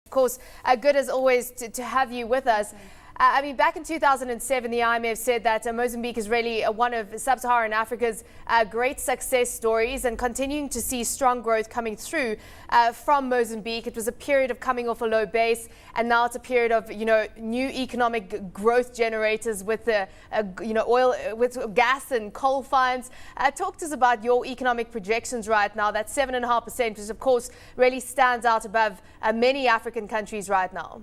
Of course, good as always to have you with us. I mean, back in 2007, the IMF said that Mozambique is really one of sub-Saharan Africa's great success stories, and continuing to see strong growth coming through from Mozambique. It was a period of coming off a low base, and now it's a period of, new economic growth generators with the, oil, with gas and coal finds. Talk to us about your economic projections right now. That's 7.5%, which of course really stands out above many African countries right now.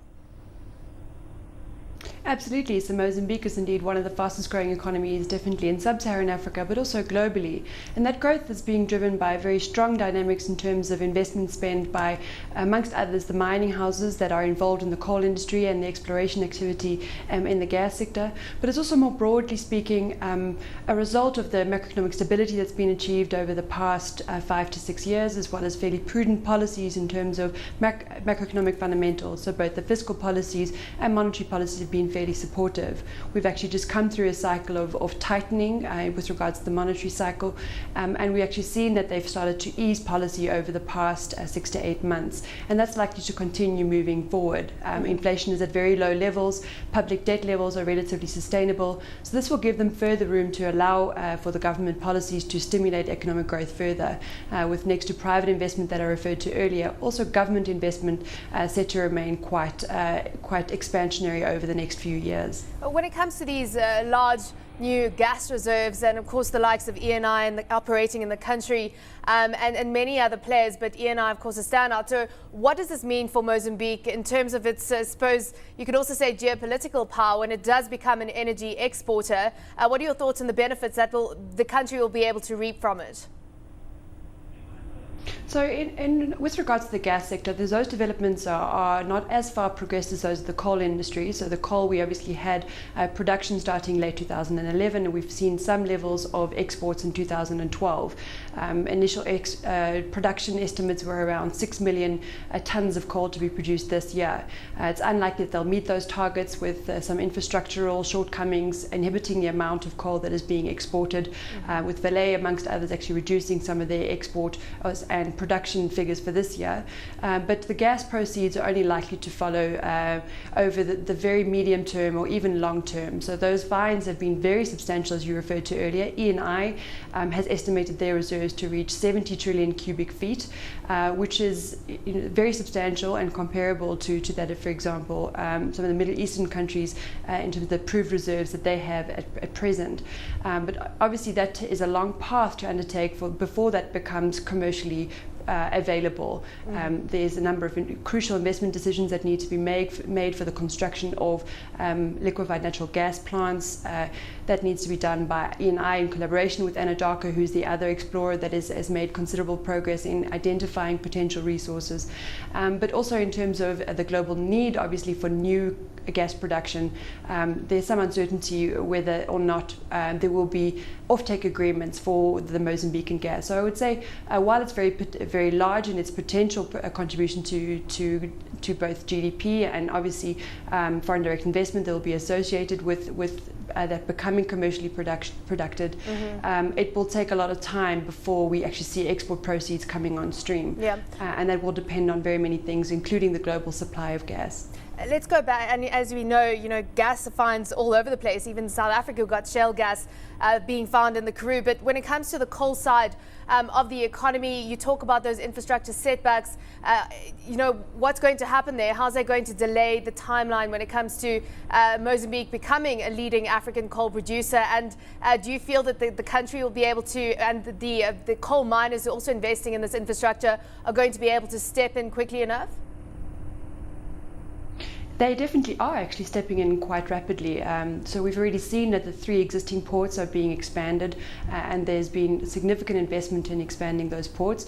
Absolutely. So Mozambique is indeed one of the fastest growing economies, definitely in sub-Saharan Africa, but also globally. And that growth is being driven by very strong dynamics in terms of investment spend by, amongst others, the mining houses that are involved in the coal industry and the exploration activity in the gas sector. But it's also, more broadly speaking, a result of the macroeconomic stability that's been achieved over the past 5 to 6 years, as well as fairly prudent policies in terms of macroeconomic fundamentals. So both the fiscal policies and monetary policies have been fairly supportive. We've actually just come through a cycle of tightening with regards to the monetary cycle, and we've actually seen that they've started to ease policy over the past 6 to 8 months, and that's likely to continue moving forward. Inflation is at very low levels, public debt levels are relatively sustainable, so this will give them further room to allow for the government policies to stimulate economic growth further, with next to private investment that I referred to earlier, also government investment set to remain quite expansionary over the next few years. When it comes to these large new gas reserves, and of course the likes of ENI operating in the country, and many other players, but ENI of course a standout. So what does this mean for Mozambique in terms of its, I suppose you could also say, geopolitical power when it does become an energy exporter? What are your thoughts on the benefits that the country will be able to reap from it? So with regards to the gas sector, those developments are not as far progressed as those of the coal industry. So the coal, we obviously had production starting late 2011, and we've seen some levels of exports in 2012. Initial production estimates were around 6 million tons of coal to be produced this year. It's unlikely that they'll meet those targets, with some infrastructural shortcomings inhibiting the amount of coal that is being exported, with Vale, amongst others, actually reducing some of their export and production figures for this year, but the gas proceeds are only likely to follow over the very medium term or even long term. So those finds have been very substantial, as you referred to earlier. ENI has estimated their reserves to reach 70 trillion cubic feet, which is very substantial and comparable to that of, for example, some of the Middle Eastern countries in terms of the proved reserves that they have at present. But obviously that is a long path to undertake before that becomes commercially available. There's a number of crucial investment decisions that need to be made for the construction of liquefied natural gas plants. That needs to be done by ENI in collaboration with Anadarko, who's the other explorer that has made considerable progress in identifying potential resources. But also in terms of the global need, obviously, for new gas production, there's some uncertainty whether or not there will be offtake agreements for the Mozambican gas. So I would say, while it's very large in its potential contribution to both GDP and obviously foreign direct investment that will be associated with that becoming commercially produced, it will take a lot of time before we actually see export proceeds coming on stream. Yeah. And that will depend on very many things, including the global supply of gas. Let's go back, and as we know, gas finds all over the place. Even South Africa, we've got shale gas being found in the Karoo. But when it comes to the coal side of the economy, you talk about those infrastructure setbacks. What's going to happen there? How's that going to delay the timeline when it comes to Mozambique becoming a leading African coal producer? And do you feel that the country will be able to, and the coal miners who are also investing in this infrastructure, are going to be able to step in quickly enough? They definitely are actually stepping in quite rapidly. So we've already seen that the 3 existing ports are being expanded, and there's been significant investment in expanding those ports.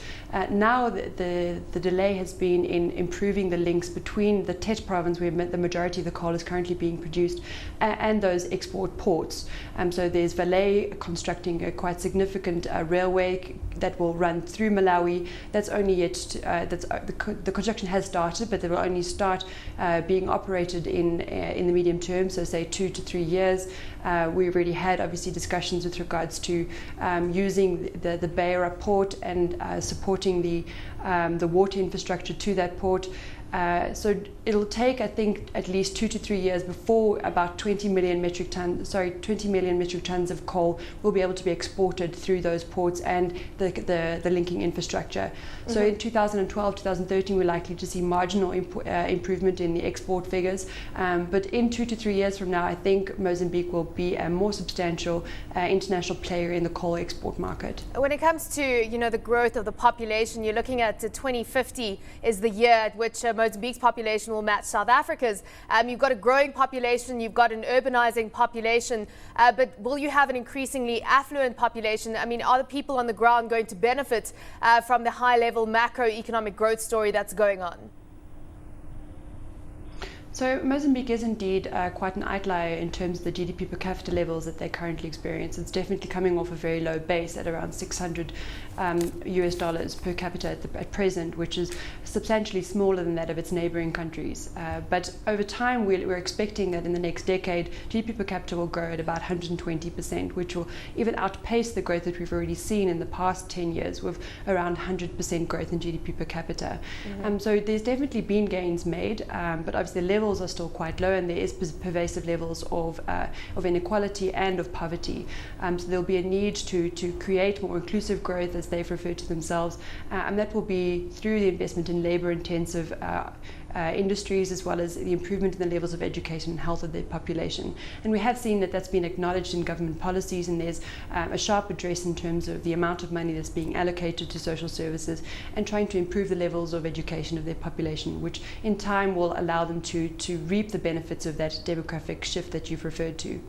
Now the delay has been in improving the links between the Tet province, where the majority of the coal is currently being produced, and those export ports. So there's Vale constructing a quite significant railway that will run through Malawi. That's only yet the construction has started, but they will only start being operated in the medium term, so say 2 to 3 years. We already had obviously discussions with regards to using the Beira port and supporting the water infrastructure to that port. So it'll take, I think, at least 2 to 3 years before about 20 million metric tons of coal will be able to be exported through those ports and the linking infrastructure. So in 2012, 2013, we're likely to see marginal improvement in the export figures. But in 2 to 3 years from now, I think Mozambique will be a more substantial international player in the coal export market. When it comes to the growth of the population, you're looking at 2050 is the year at which Mozambique's population will match South Africa's. You've got a growing population, you've got an urbanizing population, but will you have an increasingly affluent population? I mean, are the people on the ground going to benefit from the high-level macroeconomic growth story that's going on? So Mozambique is indeed quite an outlier in terms of the GDP per capita levels that they currently experience. It's definitely coming off a very low base at around $600 US per capita at present, which is substantially smaller than that of its neighboring countries. But over time, we're expecting that in the next decade, GDP per capita will grow at about 120%, which will even outpace the growth that we've already seen in the past 10 years with around 100% growth in GDP per capita. So there's definitely been gains made, but obviously the levels are still quite low, and there is pervasive levels of inequality and of poverty. So there'll be a need to create more inclusive growth, as they've referred to themselves, and that will be through the investment in labor-intensive industries, as well as the improvement in the levels of education and health of their population. And we have seen that that's been acknowledged in government policies, and there's a sharp address in terms of the amount of money that's being allocated to social services and trying to improve the levels of education of their population, which in time will allow them to reap the benefits of that demographic shift that you've referred to.